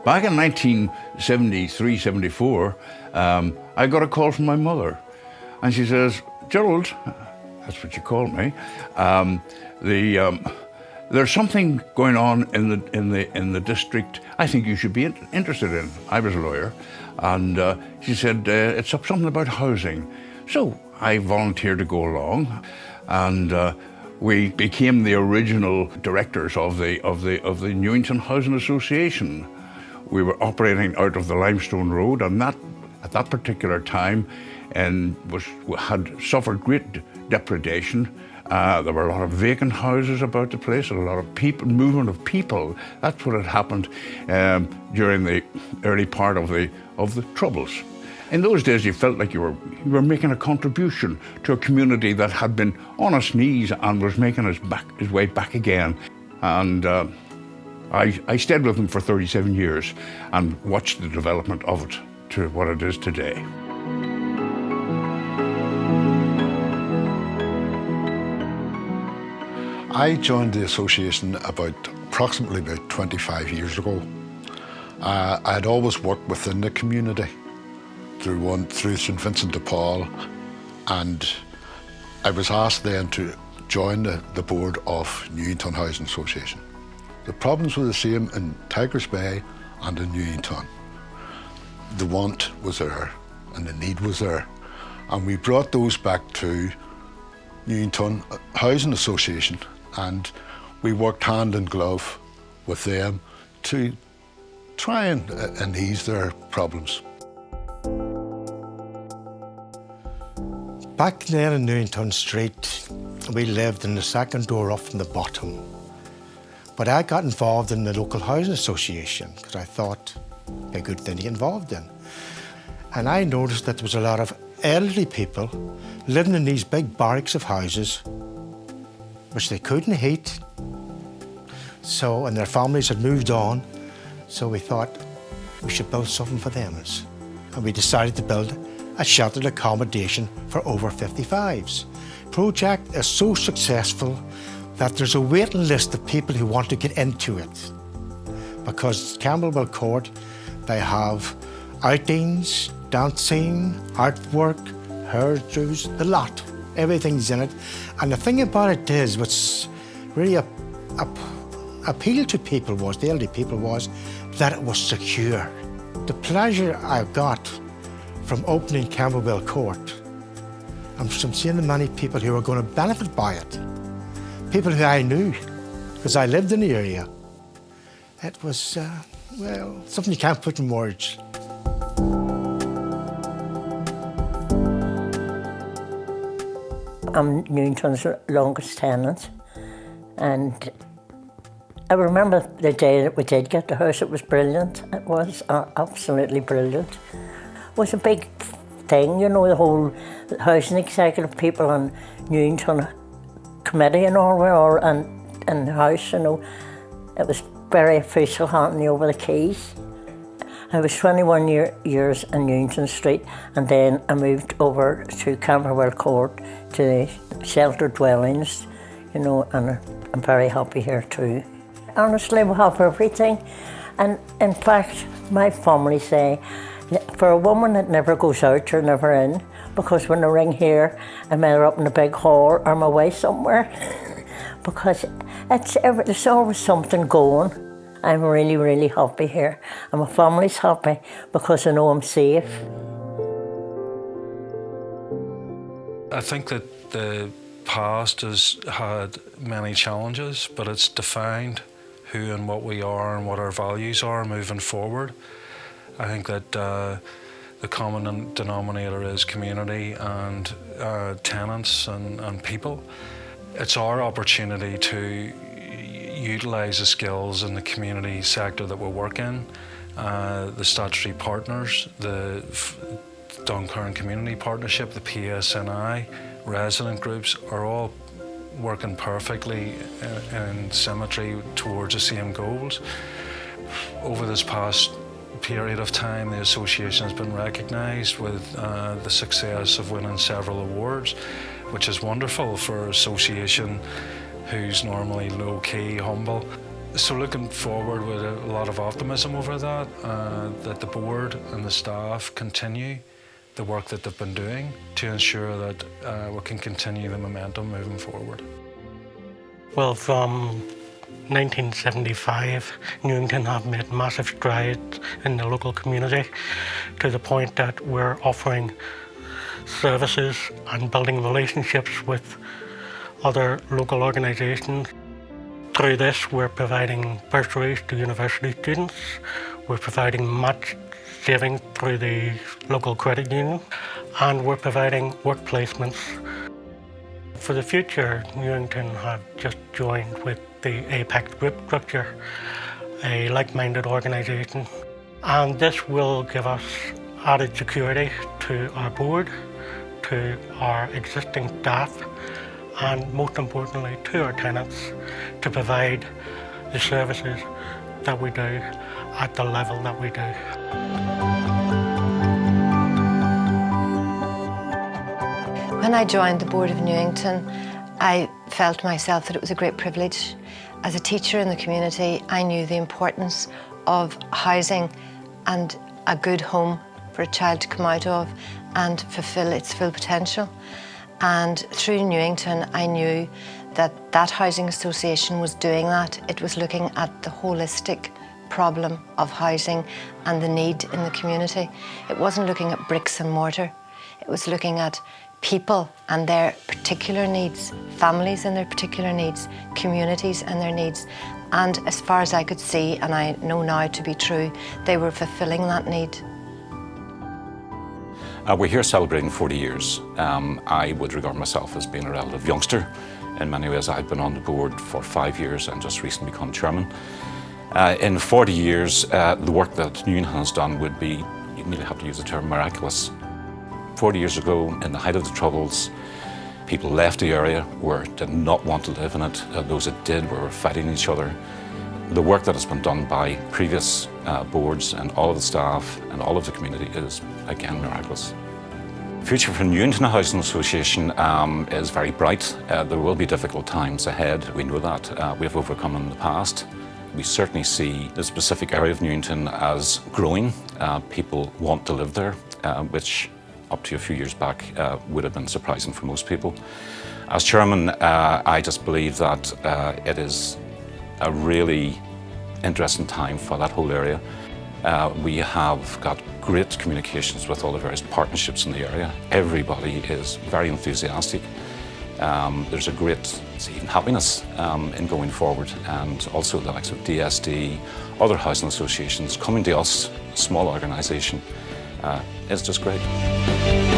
Back in 1973, 74, I got a call from my mother, and she says, "Gerald," that's what she called me, there's something going on in the district I think you should be interested in. I was a lawyer, and she said, it's something about housing. So I volunteered to go along, and we became the original directors of the Newington Housing Association. We were operating out of the Limestone Road, and that at that particular time had suffered great depredation. There were a lot of vacant houses about the place, and a lot of movement of people. That's what had happened during the early part of the Troubles. In those days, you felt like you were making a contribution to a community that had been on its knees and was making its way back again. And I stayed with them for 37 years and watched the development of it to what it is today. I joined the association approximately 25 years ago. I had always worked within the community through St Vincent de Paul, and I was asked then to join the board of Newington Housing Association. The problems were the same in Tigers Bay and in Newington. The want was there and the need was there, and we brought those back to Newington Housing Association, and we worked hand in glove with them to try and ease their problems. Back there in Newington Street, we lived in the second door up from the bottom. But I got involved in the local housing association because I thought it'd be a good thing to get involved in. And I noticed that there was a lot of elderly people living in these big barracks of houses which they couldn't heat. So, and their families had moved on. So we thought we should build something for them. And we decided to build a sheltered accommodation for over 55s. The project is so successful that there's a waiting list of people who want to get into it. Because Camberwell Court, they have outings, dancing, artwork, hairdos, the lot. Everything's in it. And the thing about it is, what's really appealed to people was, the elderly people, was that it was secure. The pleasure I got from opening Camberwell Court and from seeing the many people who were going to benefit by it, people who I knew, because I lived in the area, it was, well, something you can't put in words. I'm Newington's longest tenant, and I remember the day that we did get the house. It was brilliant. It was absolutely brilliant. It was a big thing, you know, the whole housing executive people and Newington committee and all were all in the house, you know. It was very official, handing over the keys. I was 21 years in Newington Street, and then I moved over to Camberwell Court to the sheltered dwellings, you know, and I'm very happy here too. Honestly, we have everything, and in fact, my family say, for a woman that never goes out, you're never in, because when I ring here, I'm either up in the big hall or I'm away somewhere, because there's always something going. I'm really, really happy here, and my family's happy because I know I'm safe. I think that the past has had many challenges, but it's defined who and what we are and what our values are moving forward. I think that the common denominator is community and tenants and people. It's our opportunity to utilise the skills in the community sector that we work in. The statutory partners, the Dunkirk Community Partnership, the PSNI, resident groups are all working perfectly in symmetry towards the same goals. Over this past period of time, the association has been recognised with the success of winning several awards, which is wonderful for an association who's normally low-key, humble. So looking forward with a lot of optimism over that, that the board and the staff continue the work that they've been doing to ensure that we can continue the momentum moving forward. Well, from 1975, Newington have made massive strides in the local community to the point that we're offering services and building relationships with other local organisations. Through this, we're providing bursaries to university students, we're providing match saving through the local credit union, and we're providing work placements. For the future, Newington have just joined with the Apex Group structure, a like-minded organisation, and this will give us added security to our board, to our existing staff, and most importantly to our tenants, to provide the services that we do at the level that we do. When I joined the board of Newington, I felt myself that it was a great privilege. As a teacher in the community, I knew the importance of housing and a good home for a child to come out of and fulfil its full potential. And through Newington, I knew that that housing association was doing that. It was looking at the holistic problem of housing and the need in the community. It wasn't looking at bricks and mortar. It was looking at people and their particular needs, families and their particular needs, communities and their needs. And as far as I could see, and I know now to be true, they were fulfilling that need. We're here celebrating 40 years. I would regard myself as being a relative youngster. In many ways, I've been on the board for 5 years and just recently become chairman. In 40 years, the work that Newington has done would be, you nearly have to use the term, miraculous. 40 years ago, in the height of the Troubles, people left the area or did not want to live in it. Those that did were fighting each other. The work that has been done by previous boards and all of the staff and all of the community is, again, miraculous. The future for Newington Housing Association is very bright. There will be difficult times ahead, we know that. We have overcome in the past. We certainly see the specific area of Newington as growing. People want to live there, which up to a few years back would have been surprising for most people. As chairman, I just believe that it is a really interesting time for that whole area. We have got great communications with all the various partnerships in the area. Everybody is very enthusiastic. There's a great even happiness in going forward, and also the likes of DSD, other housing associations coming to us, a small organisation, is just great.